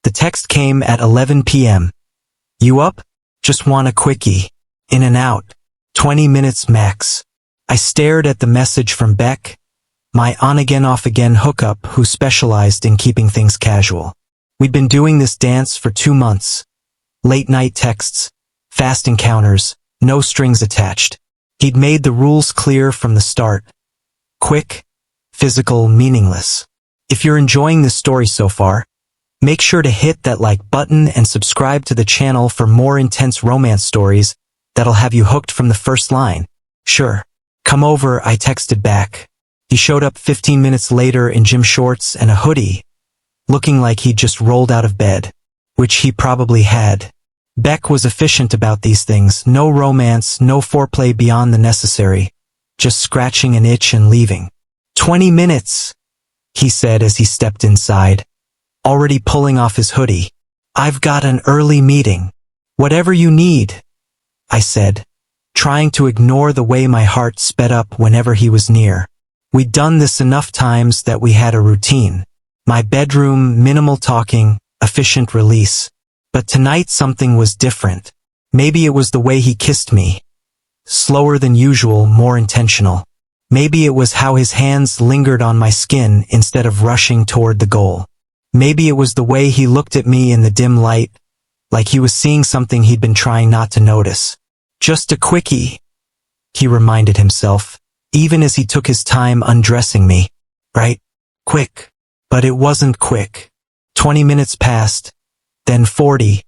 The text came at 11 p.m. You up? Just want a quickie. In and out. 20 minutes max. I stared at the message from Beck, my on-again off-again hookup who specialized in keeping things casual. We'd been doing this dance for 2 months. Late-night texts, fast encounters, no strings attached. He'd made the rules clear from the start. Quick, physical, meaningless. If you're enjoying this story so far, make sure to hit that like button and subscribe to the channel for more intense romance stories that'll have you hooked from the first line. Sure. Come over, I texted back. He showed up 15 minutes later in gym shorts and a hoodie, looking like he'd just rolled out of bed, which he probably had. Beck was efficient about these things. No romance, no foreplay beyond the necessary. Just scratching an itch and leaving. 20 minutes, he said as he stepped inside, already pulling off his hoodie. I've got an early meeting. Whatever you need, I said, trying to ignore the way my heart sped up whenever he was near. We'd done this enough times that we had a routine. My bedroom, minimal talking, efficient release. But tonight something was different. Maybe it was the way he kissed me. Slower than usual, more intentional. Maybe it was how his hands lingered on my skin instead of rushing toward the goal. Maybe it was the way he looked at me in the dim light, like he was seeing something he'd been trying not to notice. Just a quickie, he reminded himself, even as he took his time undressing me. Right? Quick. But it wasn't quick. 20 minutes passed, then 40,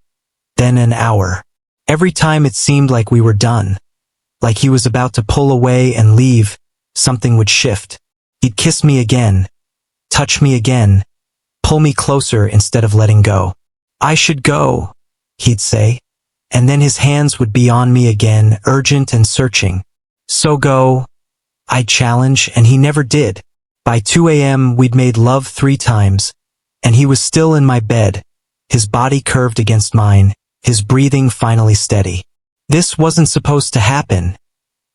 then an hour. Every time it seemed like we were done, like he was about to pull away and leave, something would shift. He'd kiss me again, touch me again, pull me closer instead of letting go. I should go, he'd say, and then his hands would be on me again, urgent and searching. So go, I'd challenge, and he never did. By 2 a.m. we'd made love 3 times, and he was still in my bed, his body curved against mine, his breathing finally steady. This wasn't supposed to happen,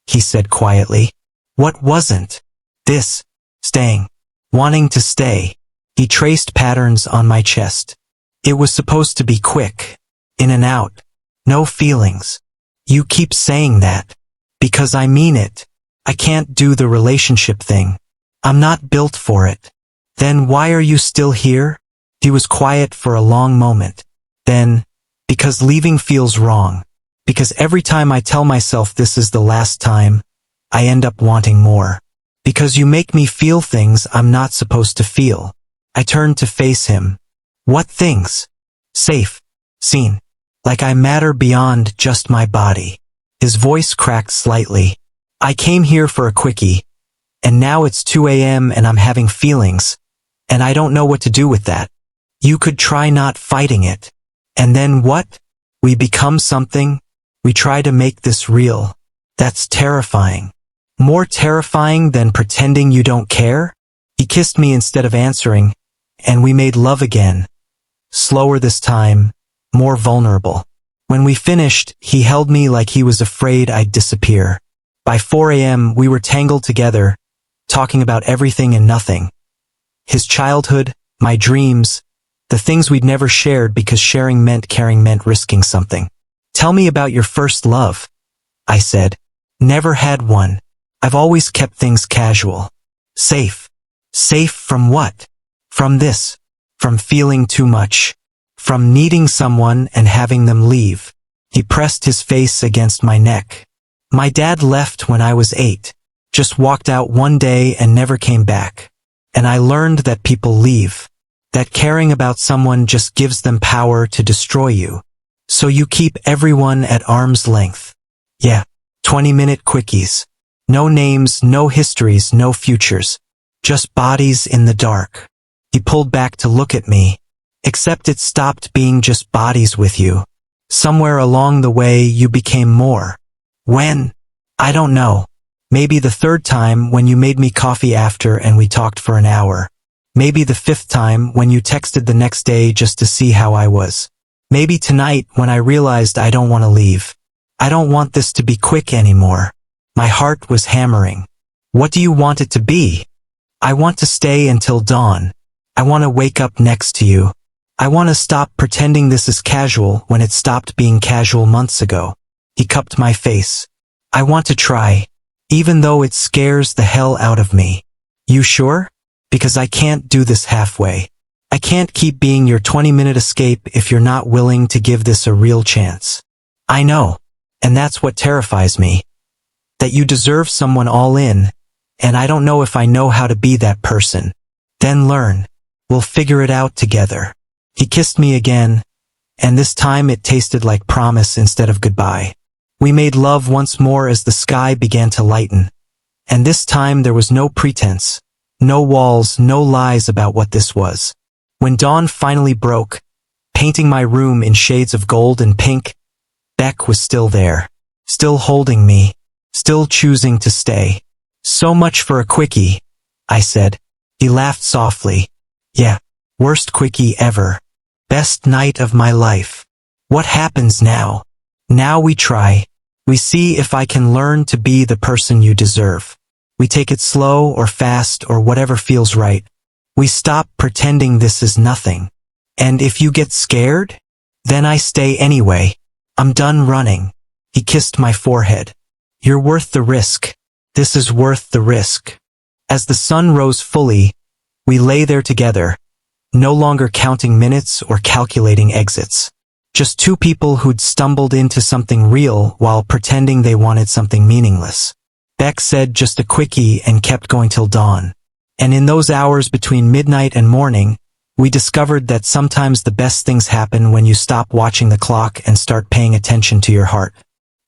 he said quietly. What wasn't? This. Staying. Wanting to stay. He traced patterns on my chest. It was supposed to be quick. In and out. No feelings. You keep saying that. Because I mean it. I can't do the relationship thing. I'm not built for it. Then why are you still here? He was quiet for a long moment. Then, because leaving feels wrong. Because every time I tell myself this is the last time, I end up wanting more. Because you make me feel things I'm not supposed to feel. I turned to face him. What things? Safe. Seen. Like I matter beyond just my body. His voice cracked slightly. I came here for a quickie. And now it's 2 a.m. and I'm having feelings. And I don't know what to do with that. You could try not fighting it. And then what? We become something? We try to make this real. That's terrifying. More terrifying than pretending you don't care? He kissed me instead of answering, and we made love again. Slower this time, more vulnerable. When we finished, he held me like he was afraid I'd disappear. By 4 a.m. we were tangled together, talking about everything and nothing. His childhood, my dreams, the things we'd never shared because sharing meant caring meant risking something. Tell me about your first love, I said. Never had one. I've always kept things casual. Safe. Safe from what? From this. From feeling too much. From needing someone and having them leave. He pressed his face against my neck. My dad left when I was 8. Just walked out one day and never came back. And I learned that people leave. That caring about someone just gives them power to destroy you. So you keep everyone at arm's length. Yeah. 20-minute quickies. No names, no histories, no futures. Just bodies in the dark. He pulled back to look at me. Except it stopped being just bodies with you. Somewhere along the way you became more. When? I don't know. Maybe the 3rd time when you made me coffee after and we talked for an hour. Maybe the 5th time when you texted the next day just to see how I was. Maybe tonight when I realized I don't want to leave. I don't want this to be quick anymore. My heart was hammering. What do you want it to be? I want to stay until dawn. I want to wake up next to you. I want to stop pretending this is casual when it stopped being casual months ago. He cupped my face. I want to try, even though it scares the hell out of me. You sure? Because I can't do this halfway. I can't keep being your 20-minute escape if you're not willing to give this a real chance. I know. And that's what terrifies me. That you deserve someone all in, and I don't know if I know how to be that person. Then learn. We'll figure it out together. He kissed me again, and this time it tasted like promise instead of goodbye. We made love once more as the sky began to lighten. And this time there was no pretense, no walls, no lies about what this was. When dawn finally broke, painting my room in shades of gold and pink, Beck was still there, still holding me, still choosing to stay. So much for a quickie, I said. He laughed softly. Yeah, worst quickie ever. Best night of my life. What happens now? Now we try. We see if I can learn to be the person you deserve. We take it slow or fast or whatever feels right. We stop pretending this is nothing. And if you get scared, then I stay anyway. I'm done running. He kissed my forehead. You're worth the risk. This is worth the risk. As the sun rose fully, we lay there together, no longer counting minutes or calculating exits. Just two people who'd stumbled into something real while pretending they wanted something meaningless. Beck said just a quickie and kept going till dawn. And in those hours between midnight and morning, we discovered that sometimes the best things happen when you stop watching the clock and start paying attention to your heart.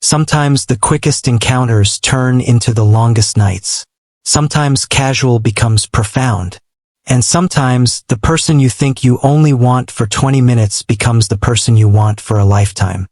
Sometimes the quickest encounters turn into the longest nights. Sometimes casual becomes profound. And sometimes the person you think you only want for 20 minutes becomes the person you want for a lifetime.